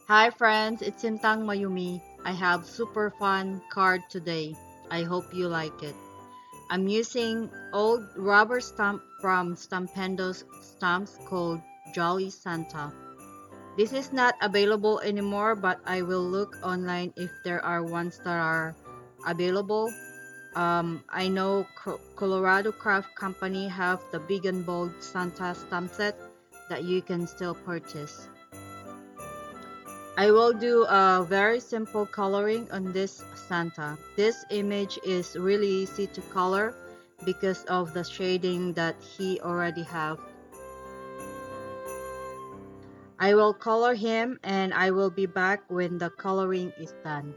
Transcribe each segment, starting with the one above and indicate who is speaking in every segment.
Speaker 1: Hi friends, it's Sintang Mayumi. I have super fun card today. I hope you like it. I'm using old rubber stamp from Stampendous stamps called Jolly Santa. This is not available anymore, but I will look online if there are ones that are available. I know Colorado Craft Company have the big and bold Santa stamp set that you can still purchase. I will do a very simple coloring on this Santa. This image is really easy to color because of the shading that he already have. I will color him and I will be back when the coloring is done.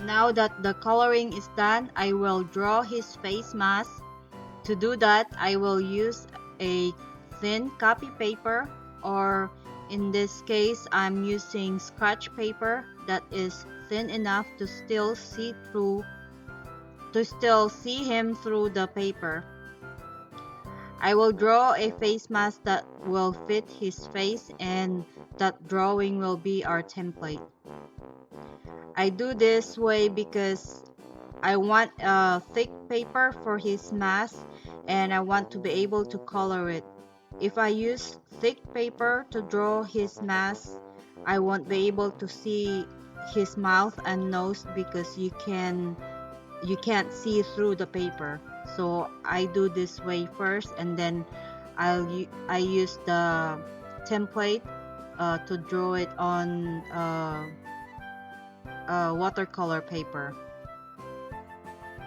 Speaker 1: Now that the coloring is done, I will draw his face mask. To do that, I will use a thin copy paper, or in this case, I'm using scratch paper that is thin enough to still see him through the paper. I will draw a face mask that will fit his face, and that drawing will be our template. I do this way because I want a thick paper for his mask and I want to be able to color it. If I use thick paper to draw his mask, I won't be able to see his mouth and nose because you can't see through the paper. So I do this way first, and then I use the template to draw it on watercolor paper.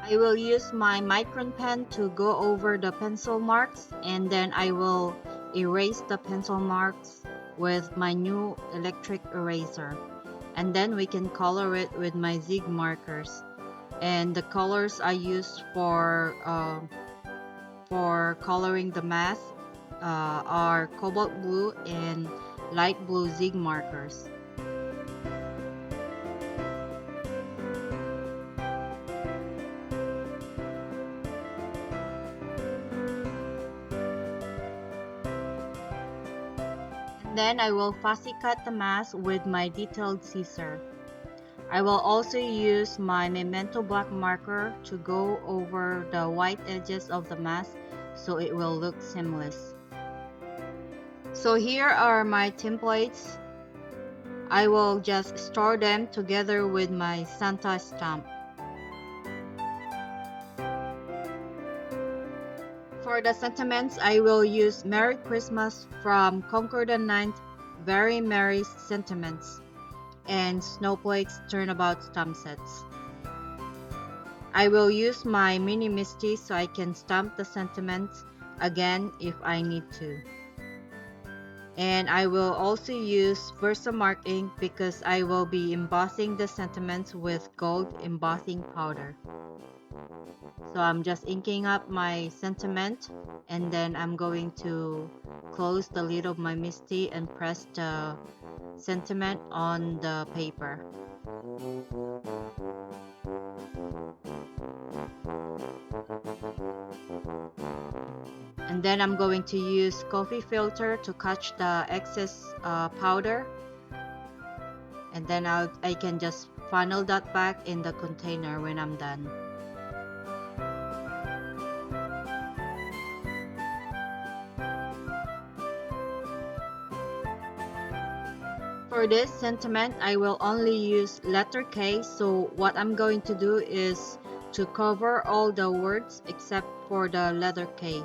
Speaker 1: I will use my Micron pen to go over the pencil marks, and then I will erase the pencil marks with my new electric eraser. And then we can color it with my zig markers. And the colors I use for coloring the mask are cobalt blue and light blue zig markers. Then I will fussy cut the mask with my detailed scissor. I will also use my Memento black marker to go over the white edges of the mask so it will look seamless. So here are my templates. I will just store them together with my Santa stamp. For the sentiments, I will use Merry Christmas from Concord and 9th, Very Merry Sentiments, and Snowflakes Turnabout stamp sets. I will use my mini Misti so I can stamp the sentiments again if I need to. And I will also use Versamark ink because I will be embossing the sentiments with gold embossing powder. So I'm just inking up my sentiment, and then I'm going to close the lid of my Misti and press the sentiment on the paper. And then I'm going to use coffee filter to catch the excess powder, and then I can just funnel that back in the container when I'm done. For this sentiment, I will only use letter K, so what I'm going to do is to cover all the words except for the letter K.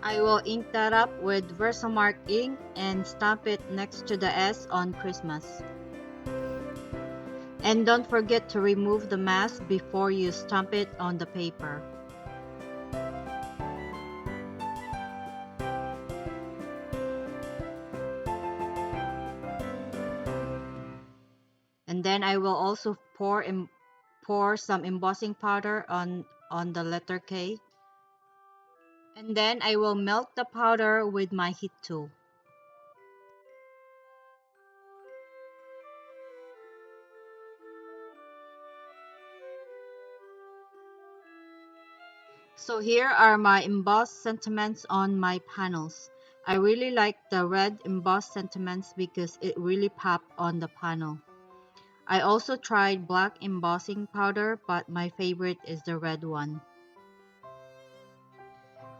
Speaker 1: I will ink that up with Versamark ink and stamp it next to the S on Christmas. And don't forget to remove the mask before you stamp it on the paper. And then I will also pour some embossing powder on the letter K. And then I will melt the powder with my heat tool. So here are my embossed sentiments on my panels. I really like the red embossed sentiments because it really popped on the panel. I also tried black embossing powder, but my favorite is the red one.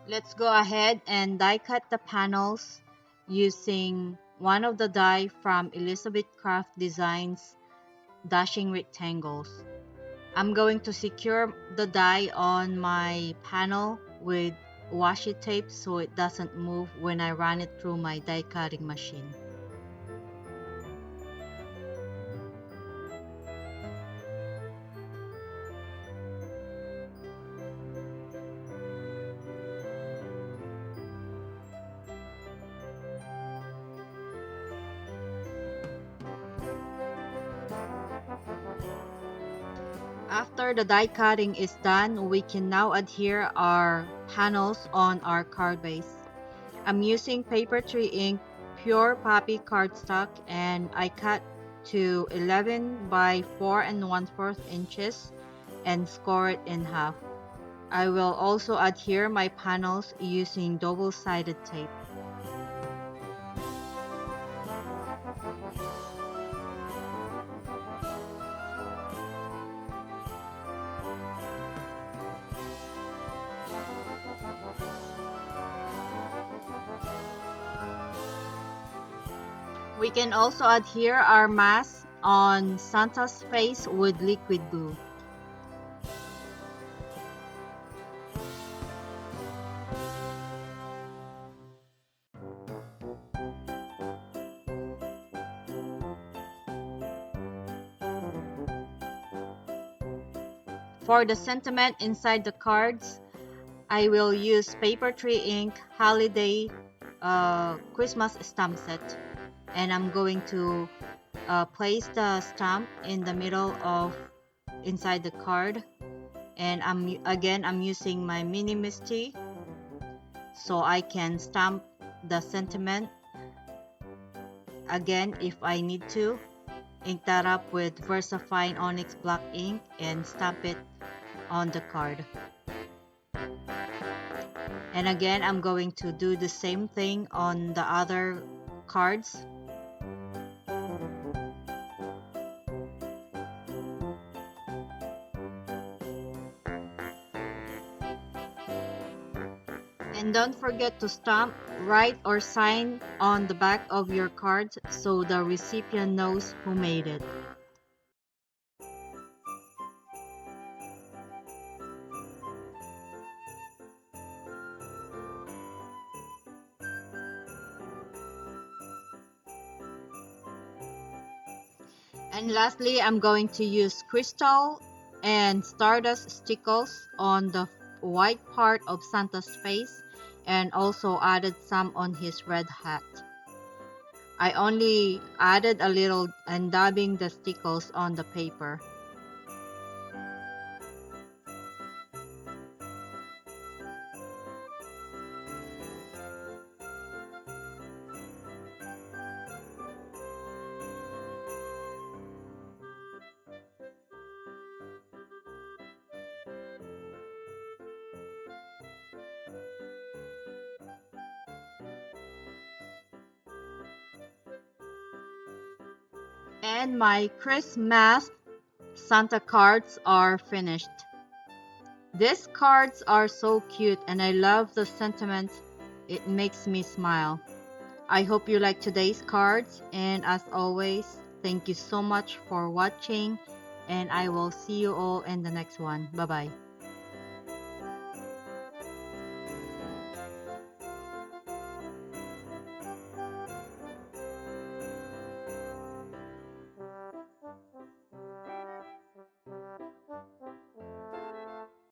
Speaker 1: Let's go ahead and die cut the panels using one of the die from Elizabeth Craft Designs Dashing Rectangles. I'm going to secure the die on my panel with washi tape so it doesn't move when I run it through my die cutting machine. After the die cutting is done, we can now adhere our panels on our card base. I'm using paper tree ink pure poppy cardstock, and I cut to 11 by 4 and 1/4 inches and score it in half. I will also adhere my panels using double-sided tape. We can also adhere our mask on Santa's face with liquid glue. For the sentiment inside the cards, I will use paper tree ink holiday Christmas stamp set, and I'm going to place the stamp in the middle of inside the card, and I'm using my mini Misti so I can stamp the sentiment again if I need to. Ink that up with Versafine Onyx black ink and stamp it on the card. And again, I'm going to do the same thing on the other cards. And don't forget to stamp, write, or sign on the back of your cards so the recipient knows who made it. And lastly, I'm going to use crystal and stardust stickles on the white part of Santa's face and also added some on his red hat. I only added a little and dabbing the stickles on the paper. And my Christmas Santa cards are finished. These cards are so cute and I love the sentiment. It makes me smile. I hope you like today's cards, and as always, thank you so much for watching, and I will see you all in the next one. Bye bye.